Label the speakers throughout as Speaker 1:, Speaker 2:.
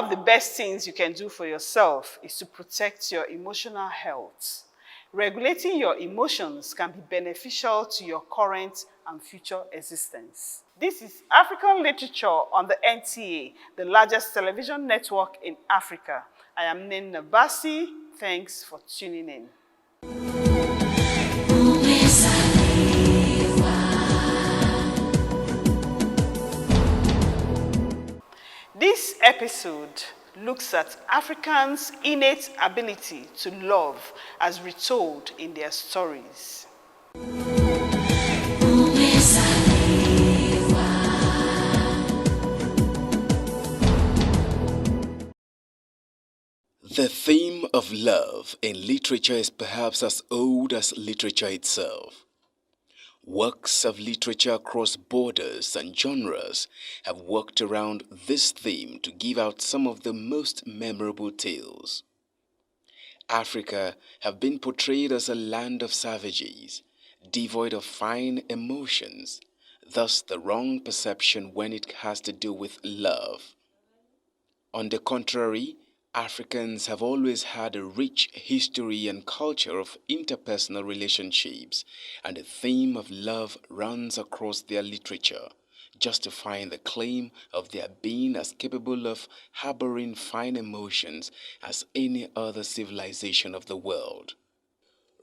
Speaker 1: of the best things you can do for yourself is to protect your emotional health. Regulating your emotions can be beneficial to your current and future existence. This is African Literature on the NTA, the largest television network in Africa. I am Nina Basi. Thanks for tuning in. This episode looks at Africans' innate ability to love as retold in their stories.
Speaker 2: The theme of love in literature is perhaps as old as literature itself. Works of literature across borders and genres have worked around this theme to give out some of the most memorable tales. Africa have been portrayed as a land of savages, devoid of fine emotions, thus the wrong perception when it has to do with love. On the contrary, Africans have always had a rich history and culture of interpersonal relationships, and the theme of love runs across their literature, justifying the claim of their being as capable of harboring fine emotions as any other civilization of the world.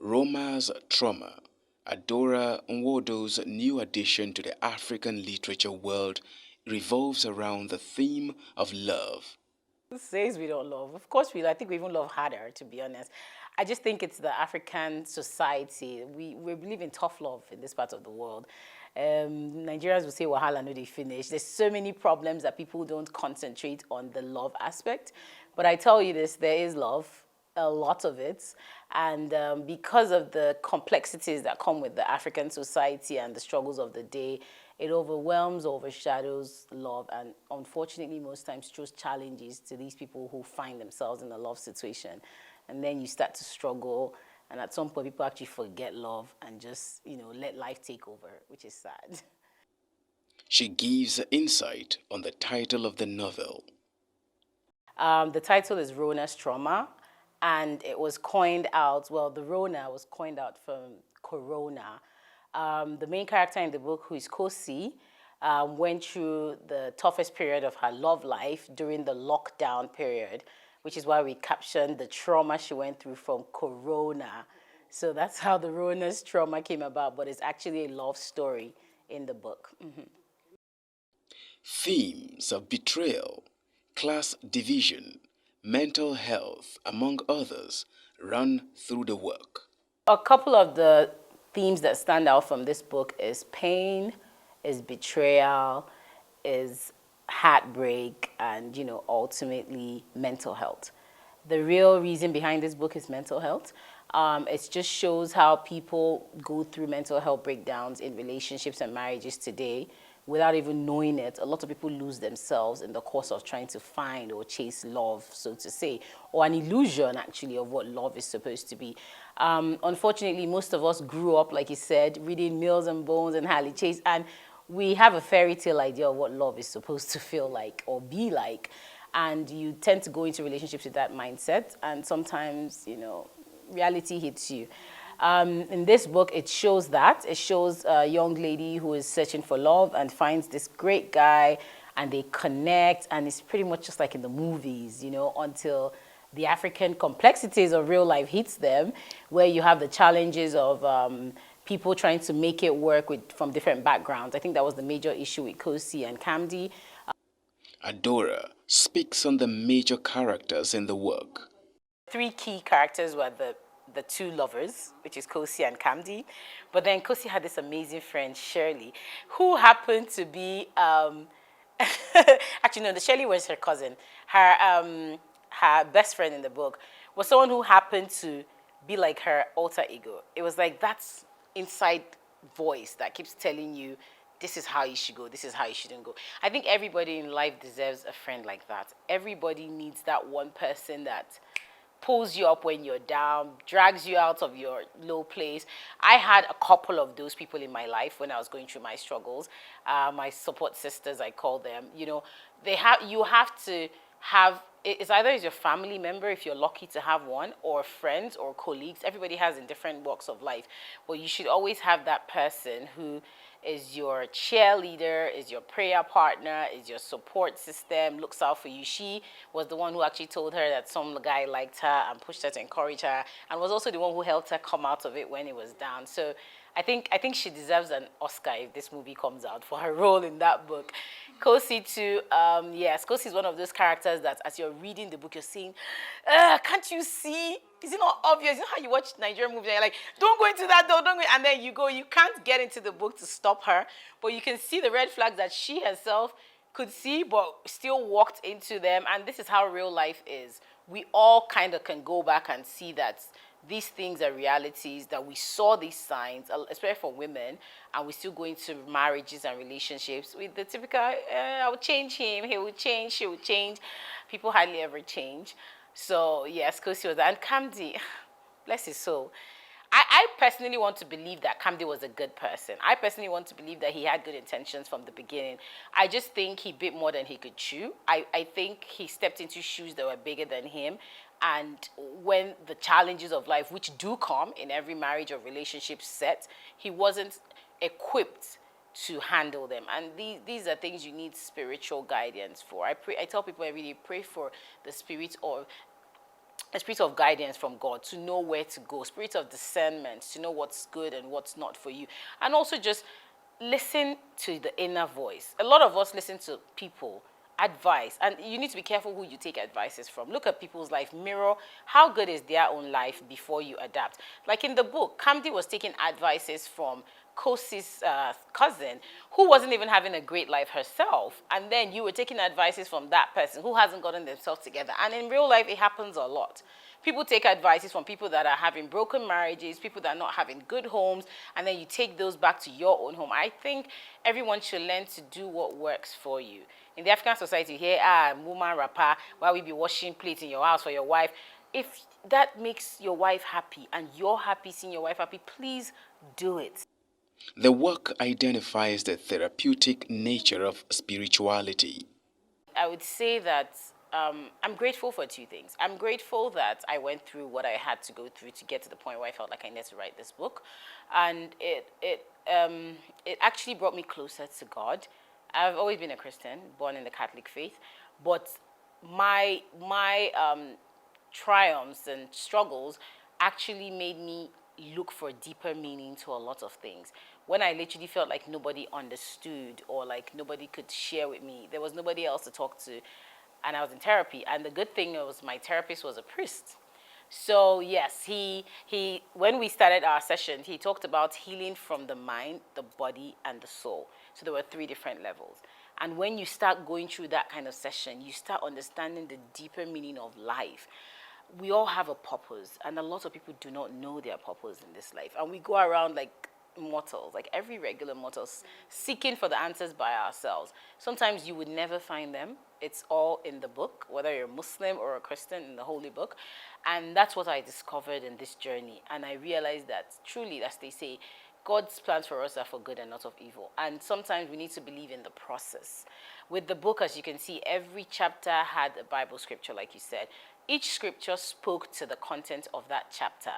Speaker 2: Roma's Trauma, Adaora Nwodo's new addition to the African literature world, revolves around the theme of love.
Speaker 3: Who says we don't love? Of course we do. I think we even love harder, to be honest. I just think it's the African society. We believe in tough love in this part of the world. Nigerians will say, wahala no dey finish. There's so many problems that people don't concentrate on the love aspect. But I tell you this, there is love, a lot of it. And because of the complexities that come with the African society and the struggles of the day, it overwhelms, overshadows love, and unfortunately most times throws challenges to these people who find themselves in a love situation. And then you start to struggle, and at some point people actually forget love and just, let life take over, which is sad.
Speaker 2: She gives insight on the title of the novel.
Speaker 3: The title is Rona's Trauma, and it was coined out, the Rona was coined out from Corona. The main character in the book, who is Kosi, went through the toughest period of her love life during the lockdown period, which is why we captioned the trauma she went through from Corona. So that's how the Rona's Trauma came about, but it's actually a love story in the book. Mm-hmm.
Speaker 2: Themes of betrayal, class division, mental health, among others, run through the work.
Speaker 3: A couple of the themes that stand out from this book is pain, is betrayal, is heartbreak, and ultimately mental health. The real reason behind this book is mental health. It just shows how people go through mental health breakdowns in relationships and marriages today without even knowing it. A lot of people lose themselves in the course of trying to find or chase love, so to say, or an illusion actually of what love is supposed to be. Unfortunately, most of us grew up, like you said, reading Mills and Bones and Harley Chase, and we have a fairy tale idea of what love is supposed to feel like or be like. And you tend to go into relationships with that mindset, and sometimes, reality hits you. In this book, it shows that. It shows a young lady who is searching for love and finds this great guy, and they connect, and it's pretty much just like in the movies, until the African complexities of real life hits them, where you have the challenges of people trying to make it work from different backgrounds. I think that was the major issue with Kosi and Kamdi.
Speaker 2: Adaora speaks on the major characters in the work.
Speaker 3: 3 key characters were the 2 lovers, which is Kosi and Kamdi. But then Kosi had this amazing friend, Shirley, who happened to be, actually no, the Shirley was her cousin. Her best friend in the book was someone who happened to be like her alter ego. It was like that's inside voice that keeps telling you, this is how you should go, this is how you shouldn't go. I think everybody in life deserves a friend like that. Everybody needs that one person that pulls you up when you're down, drags you out of your low place. I had a couple of those people in my life when I was going through my struggles. My support sisters, I call them. You have to have it's either is your family member, if you're lucky to have one, or friends or colleagues. Everybody has in different walks of life. But you should always have that person who is your cheerleader, is your prayer partner, is your support system, looks out for you. She was the one who actually told her that some guy liked her and pushed her to encourage her, and was also the one who helped her come out of it when it was down. So I think she deserves an Oscar if this movie comes out for her role in that book. Kosi too, yes, Kosi is one of those characters that as you're reading the book, you're saying, can't you see? Is it not obvious? You know how you watch Nigerian movies and you're like, don't go into that door, don't go, and then you go, you can't get into the book to stop her, but you can see the red flags that she herself could see, but still walked into them. And this is how real life is. We all kind of can go back and see that these things are realities, that we saw these signs, especially for women, and we still go into marriages and relationships with the typical, I will change him, he will change, she will change. People hardly ever change. So yes, Kosi was that. And Kamdi, bless his soul. I personally want to believe that Kamdi was a good person. I personally want to believe that he had good intentions from the beginning. I just think he bit more than he could chew. I think he stepped into shoes that were bigger than him. And when the challenges of life, which do come in every marriage or relationship set, he wasn't equipped to handle them. And these are things you need spiritual guidance for. I tell people every day, pray for the spirit of a spirit of guidance from God to know where to go, spirit of discernment to know what's good and what's not for you. And also just listen to the inner voice. A lot of us listen to people, advice, and you need to be careful who you take advices from. Look at people's life, mirror how good is their own life before you adapt. Like in the book, Kamdi was taking advices from Kosi's cousin, who wasn't even having a great life herself, and then you were taking advices from that person who hasn't gotten themselves together. And in real life, it happens a lot. People take advices from people that are having broken marriages, people that are not having good homes, and then you take those back to your own home. I think everyone should learn to do what works for you. In the African society here, woman rapper, why we be washing plates in your house for your wife. If that makes your wife happy and you're happy seeing your wife happy, please do it.
Speaker 2: The work identifies the therapeutic nature of spirituality.
Speaker 3: I would say that I'm grateful for two things. I'm grateful that I went through what I had to go through to get to the point where I felt like I needed to write this book, and it actually brought me closer to God. I've always been a Christian, born in the Catholic faith, but my triumphs and struggles actually made me look for deeper meaning to a lot of things. When I literally felt like nobody understood or like nobody could share with me, there was nobody else to talk to, and I was in therapy. And the good thing was my therapist was a priest. So yes, he when we started our session, he talked about healing from the mind, the body, and the soul. So there were 3 different levels. And when you start going through that kind of session, you start understanding the deeper meaning of life. We all have a purpose, and a lot of people do not know their purpose in this life. And we go around like mortals, like every regular mortal, seeking for the answers by ourselves. Sometimes you would never find them. It's all in the book, whether you're a Muslim or a Christian, in the Holy Book. And that's what I discovered in this journey. And I realized that truly, as they say, God's plans for us are for good and not of evil. And sometimes we need to believe in the process. With the book, as you can see, every chapter had a Bible scripture, like you said. Each scripture spoke to the content of that chapter.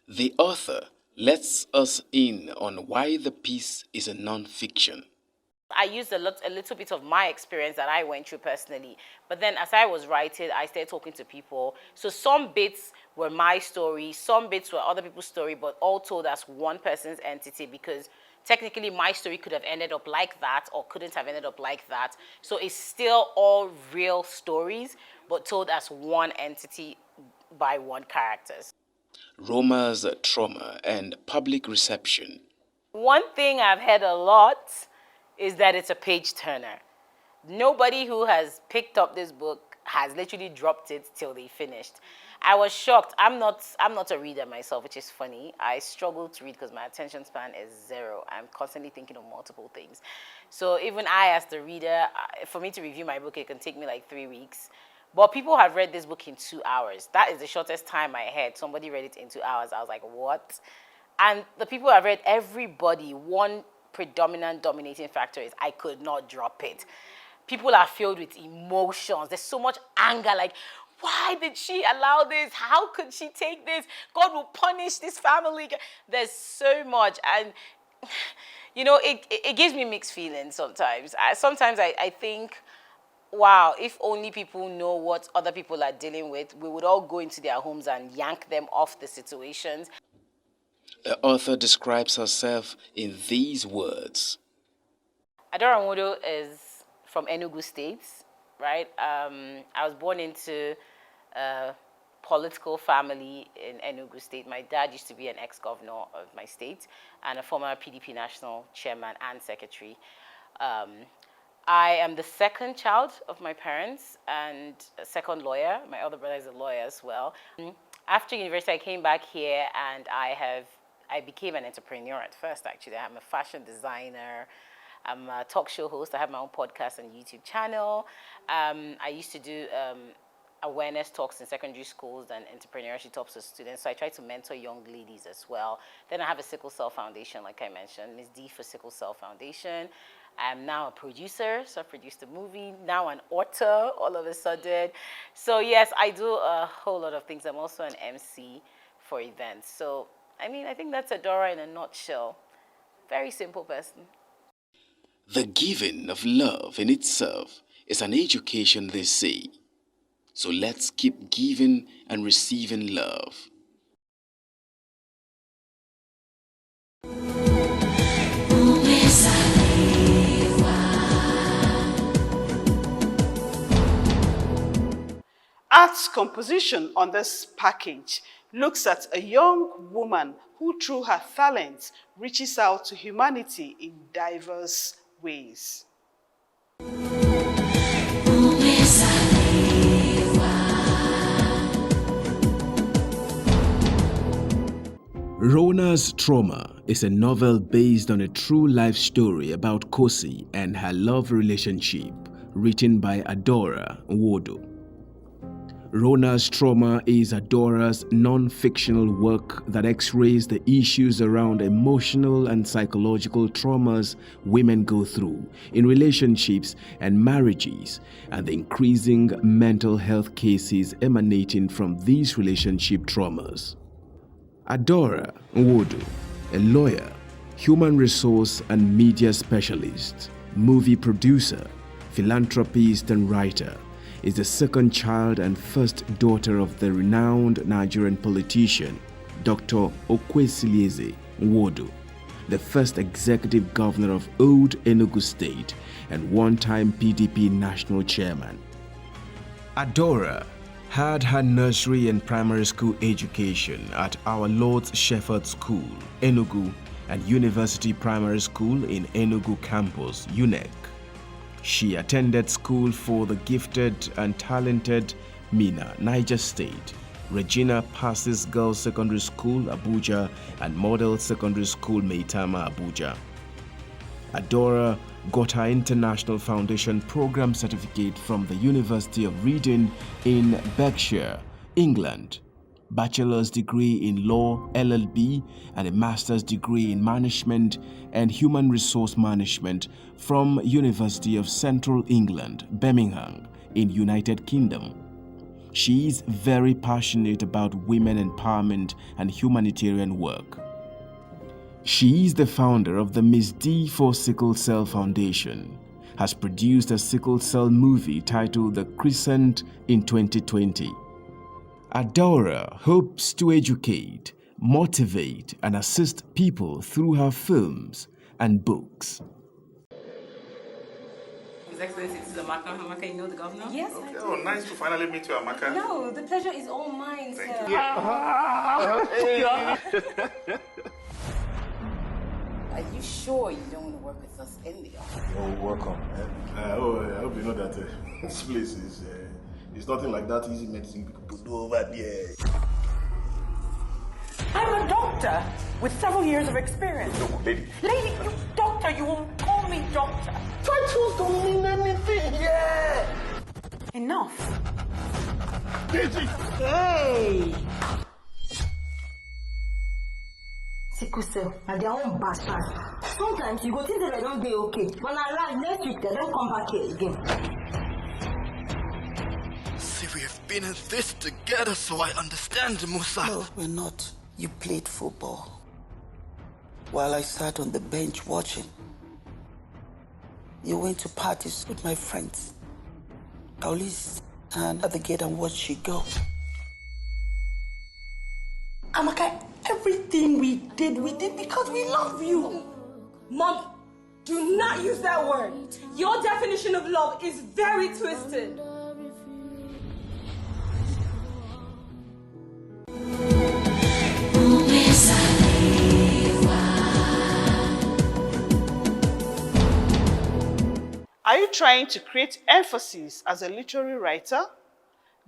Speaker 2: The author lets us in on why the piece is a non-fiction.
Speaker 3: I used a little bit of my experience that I went through personally. But then as I was writing, I started talking to people. So some bits were my story, some bits were other people's story, but all told as one person's entity, because technically my story could have ended up like that or couldn't have ended up like that. So it's still all real stories, but told as one entity by one character.
Speaker 2: Roma's trauma and public reception.
Speaker 3: One thing I've heard a lot is that it's a page turner. Nobody who has picked up this book has literally dropped it till they finished. I was shocked. I'm not a reader myself, which is funny. I struggle to read because my attention span is 0. I'm constantly thinking of multiple things. So even I, as the reader, for me to review my book, it can take me like 3 weeks. But people have read this book in 2 hours. That is the shortest time I had. Somebody read it in 2 hours. I was like, what? And the people I've read, everybody, one predominant dominating factor is I could not drop it. people are filled with emotions. There's so much anger, like, why did she allow this? How could she take this? God will punish this family. There's so much. And, you know, it gives me mixed feelings sometimes. Sometimes I think, wow, if only people know what other people are dealing with, we would all go into their homes and yank them off the situations.
Speaker 2: The author describes herself in these words.
Speaker 3: Adaora Nwodo is from Enugu State, right? I was born into a political family in Enugu State. My dad used to be an ex-governor of my state and a former PDP national chairman and secretary. I am the second child of my parents and a second lawyer. My other brother is a lawyer as well. After university, I came back here and I became an entrepreneur at first, actually. I'm a fashion designer. I'm a talk show host. I have my own podcast and YouTube channel. I used to do awareness talks in secondary schools and entrepreneurship talks to students. So I try to mentor young ladies as well. Then I have a sickle cell foundation, like I mentioned, Ms. D for Sickle Cell Foundation. I'm now a producer, so I produced a movie, now an author all of a sudden. So yes, I do a whole lot of things. I'm also an MC for events. So, I mean, I think that's Adaora in a nutshell. Very simple person.
Speaker 2: The giving of love in itself is an education, they say. So let's keep giving and receiving love.
Speaker 1: Art's composition on this package looks at a young woman who, through her talents, reaches out to humanity in diverse ways.
Speaker 2: Rona's Trauma is a novel based on a true life story about Kosi and her love relationship, written by Adaora Nwodo. Rona's Trauma is Adaora's non-fictional work that x-rays the issues around emotional and psychological traumas women go through in relationships and marriages, and the increasing mental health cases emanating from these relationship traumas. Adaora Nwodo, a lawyer, human resource and media specialist, movie producer, philanthropist and writer, is the second child and first daughter of the renowned Nigerian politician, Dr. Okwesilieze Nwodo, the first executive governor of old Enugu State and one-time PDP national chairman. Adaora had her nursery and primary school education at Our Lord's Shepherd School, Enugu, and University Primary School in Enugu Campus, UNEC. She attended school for the gifted and talented Mina, Niger State, Regina Passes Girls Secondary School, Abuja, and Model Secondary School, Maitama, Abuja. Adaora got her International Foundation Program certificate from the University of Reading in Berkshire, England, bachelor's degree in law, LLB, and a master's degree in management and human resource management from University of Central England, Birmingham, in United Kingdom. She is very passionate about women empowerment and humanitarian work. She is the founder of the Ms. D for Sickle Cell Foundation, has produced a sickle cell movie titled The Crescent in 2020. Adaora hopes to educate, motivate, and assist people through her films and books.
Speaker 3: His Excellency, this is Amaka. Amaka, you know the governor?
Speaker 4: Yes,
Speaker 5: Okay.
Speaker 4: I do.
Speaker 5: Oh, nice to finally meet you, Amaka.
Speaker 4: No, the pleasure is all mine,
Speaker 5: Thank
Speaker 4: sir.
Speaker 3: Are you sure you don't want to work with us in the office?
Speaker 5: Oh, welcome. I hope you know that this place is it's nothing like that easy medicine people do over there.
Speaker 4: I'm a doctor with several years of experience.
Speaker 5: No, lady.
Speaker 4: Lady, you doctor, you won't call me doctor.
Speaker 5: Titles don't mean anything, yeah.
Speaker 4: Enough.
Speaker 5: Lady.
Speaker 4: Hey!
Speaker 6: Sickle cell and their own bastard. Sometimes you go think that I don't be okay. When I lie next week, they don't come back here again.
Speaker 7: See, we have been in this together, so I understand, Musa.
Speaker 8: No, we're not. You played football while I sat on the bench watching. You went to parties with my friends. I'll only stand at the gate and watch you go. Amaka, everything we did because we love you.
Speaker 9: Mom, do not use that word. Your definition of love is very twisted.
Speaker 1: Are you trying to create emphasis as a literary writer?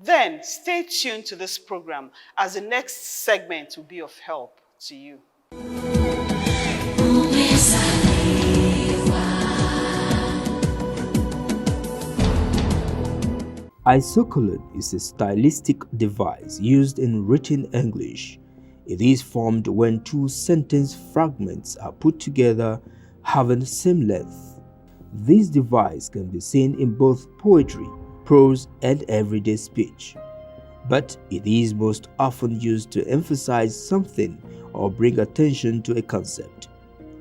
Speaker 1: Then stay tuned to this program as the next segment will be of help to you.
Speaker 10: Isocolon is a stylistic device used in written English. It is formed when two sentence fragments are put together having the same length. This device can be seen in both poetry, prose, and everyday speech. But it is most often used to emphasize something or bring attention to a concept.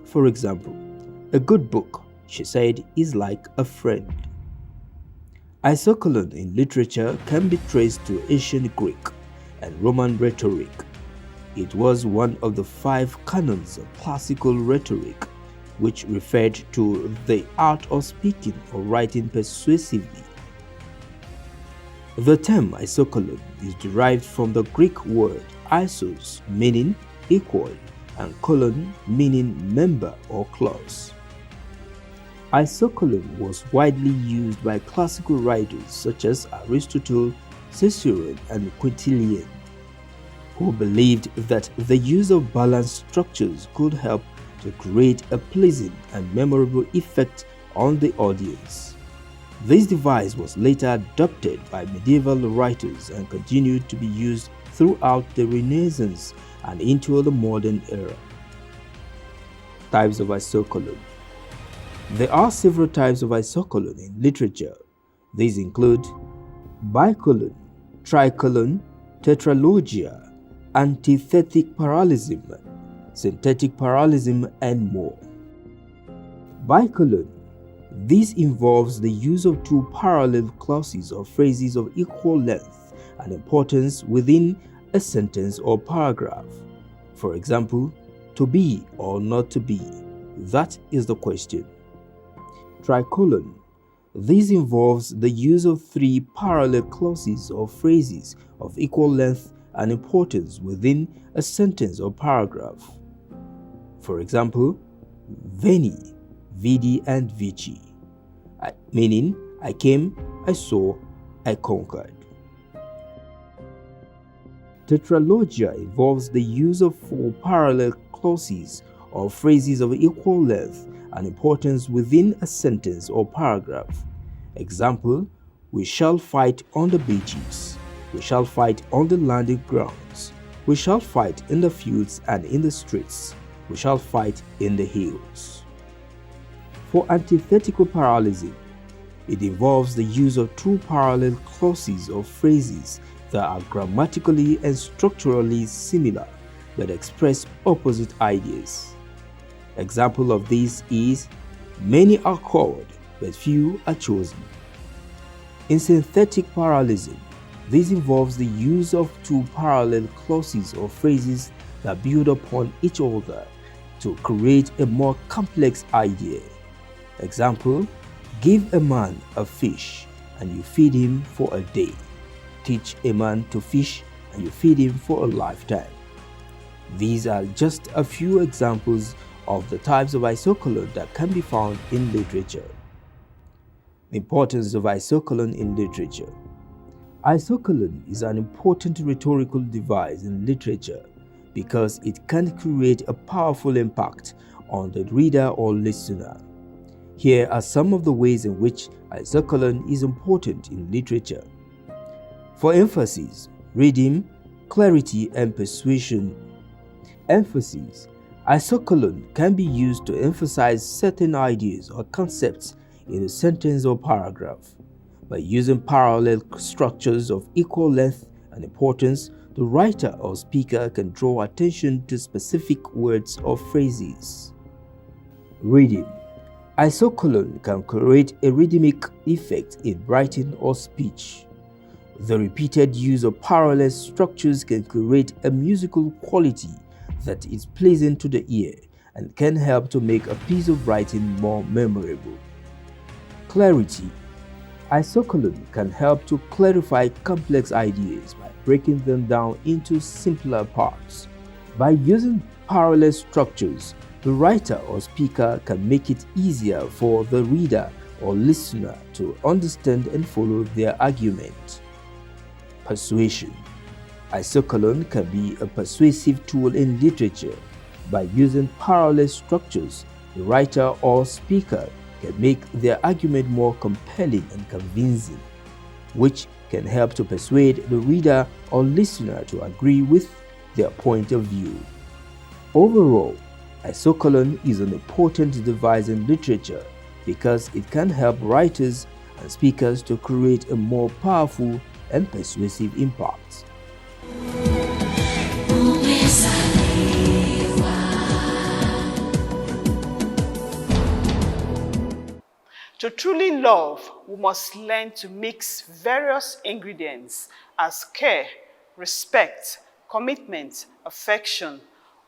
Speaker 10: For example, a good book, she said, is like a friend. Isocolon in literature can be traced to ancient Greek and Roman rhetoric. It was one of the 5 canons of classical rhetoric, which referred to the art of speaking or writing persuasively. The term isocolon is derived from the Greek word isos, meaning equal, and colon, meaning member or clause. Isocolon was widely used by classical writers such as Aristotle, Cicero, and Quintilian, who believed that the use of balanced structures could help to create a pleasing and memorable effect on the audience. This device was later adopted by medieval writers and continued to be used throughout the Renaissance and into the modern era. Types of isocolon. There are several types of isocolon in literature. These include bicolon, tricolon, tetralogia, antithetic parallelism, synthetic parallelism, and more. Bicolon. This involves the use of 2 parallel clauses or phrases of equal length and importance within a sentence or paragraph. For example, to be or not to be. That is the question. Tricolon. This involves the use of 3 parallel clauses or phrases of equal length and importance within a sentence or paragraph. For example, veni, vidi, and vici, meaning I came, I saw, I conquered. Tetralogia involves the use of 4 parallel clauses or phrases of equal length and importance within a sentence or paragraph. Example, we shall fight on the beaches, we shall fight on the landing grounds, we shall fight in the fields and in the streets, we shall fight in the hills. For antithetical parallelism, it involves the use of 2 parallel clauses or phrases that are grammatically and structurally similar but express opposite ideas. Example of this is, many are called, but few are chosen. In synthetic parallelism, this involves the use of 2 parallel clauses or phrases that build upon each other to create a more complex idea. Example, give a man a fish and you feed him for a day. Teach a man to fish and you feed him for a lifetime. These are just a few examples of the types of isocolon that can be found in literature. The importance of isocolon in literature. Isocolon is an important rhetorical device in literature because it can create a powerful impact on the reader or listener. Here are some of the ways in which isocolon is important in literature. For emphasis, reading, clarity, and persuasion. Emphasis. Isocolon can be used to emphasize certain ideas or concepts in a sentence or paragraph. By using parallel structures of equal length and importance, the writer or speaker can draw attention to specific words or phrases. Reading. Isocolon can create a rhythmic effect in writing or speech. The repeated use of parallel structures can create a musical quality that is pleasing to the ear and can help to make a piece of writing more memorable. Clarity. Isocolon can help to clarify complex ideas by breaking them down into simpler parts. By using parallel structures, the writer or speaker can make it easier for the reader or listener to understand and follow their argument. Persuasion. Isocolon can be a persuasive tool in literature. By using parallel structures, the writer or speaker can make their argument more compelling and convincing, which can help to persuade the reader or listener to agree with their point of view. Overall, isocolon is an important device in literature because it can help writers and speakers to create a more powerful and persuasive impact.
Speaker 1: To truly love, we must learn to mix various ingredients as care, respect, commitment, affection,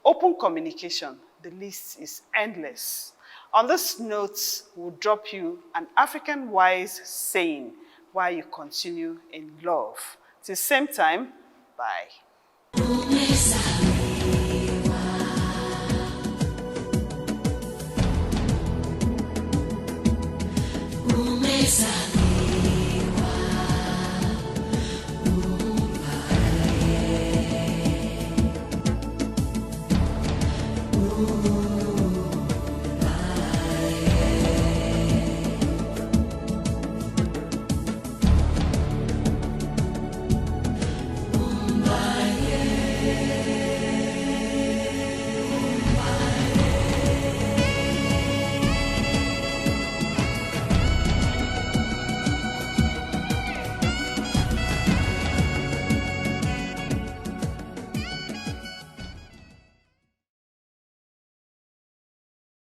Speaker 1: open communication. The list is endless. On this note, we'll drop you an African wise saying while you continue in love. Till same time, bye.